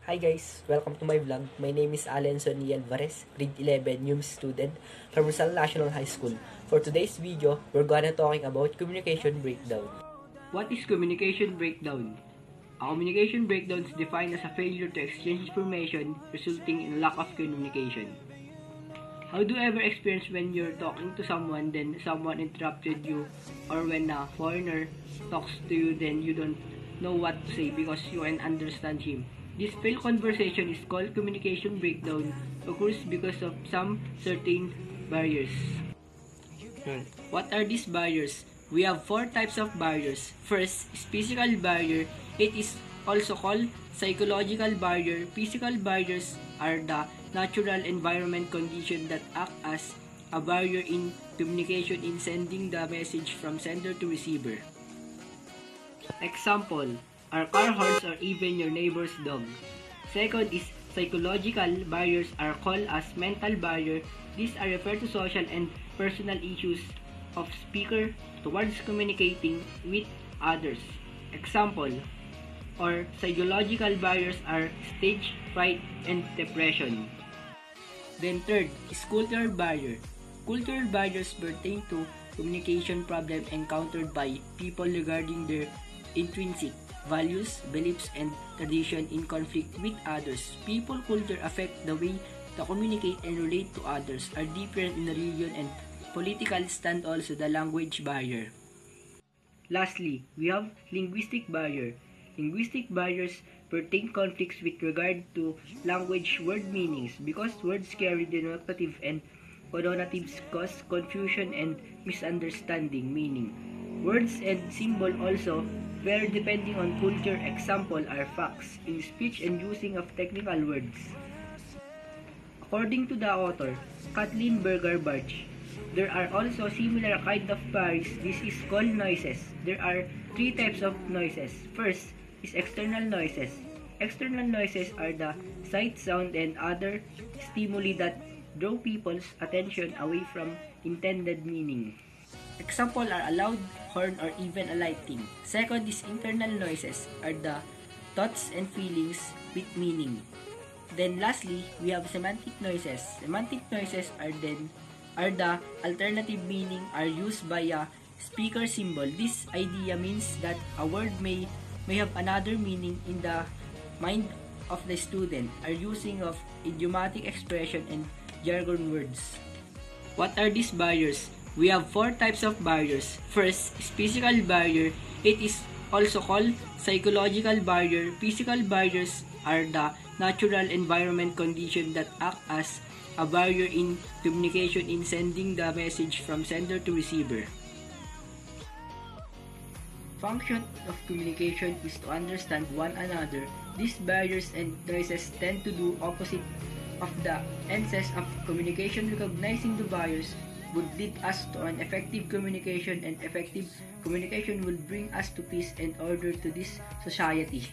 Hi guys, welcome to my vlog. My name is Allen Sonny Alvarez, grade 11 UM student from Rizal National High School. For today's video, we're gonna talking about communication breakdown. What is communication breakdown? A communication breakdown is defined as a failure to exchange information resulting in lack of communication. How do you ever experience when you're talking to someone then someone interrupted you, or when a foreigner talks to you then you don't know what to say because you can't understand him? This failed conversation is called communication breakdown, occurs because of some certain barriers. What are these barriers? We have four types of barriers. First is physical barrier. It is also called psychological barrier. Physical barriers are the natural environment conditions that act as a barrier in communication in sending the message from sender to receiver. Example, our car horns or even your neighbor's dog. Second is psychological barriers are called as mental barrier. These are referred to social and personal issues of speaker towards communicating with others. Example, or psychological barriers are stage fright and depression. Then third is cultural barrier. Cultural barriers pertain to communication problem encountered by people regarding their intrinsic values, beliefs, and tradition in conflict with others. People culture affect the way to communicate and relate to others are different in the region and political stand also the language barrier. Lastly, we have linguistic barrier. Linguistic barriers pertain conflicts with regard to language word meanings because words carry denotative and connotations cause confusion and misunderstanding meaning. Words and symbol also vary depending on culture. Example are facts in speech and using of technical words. According to the author, Kathleen Berger-Barge, there are also similar kind of barriers. This is called noises. There are three types of noises. First is external noises. External noises are the sight, sound, and other stimuli that draw people's attention away from intended meaning. Example are a loud horn or even a lighting. Second is internal noises are the thoughts and feelings with meaning. Then lastly, we have semantic noises. Semantic noises are the alternative meaning are used by a speaker symbol. This idea means that a word may have another meaning in the mind of the student are using of idiomatic expression and jargon words. What are these barriers? We have four types of barriers. First is physical barrier. It is also called psychological barrier. Physical barriers are the natural environment conditions that act as a barrier in communication in sending the message from sender to receiver. Function of communication is to understand one another. These barriers and noises tend to do opposite of the ends of communication. Recognizing the barriers would lead us to an effective communication, and effective communication will bring us to peace and order to this society.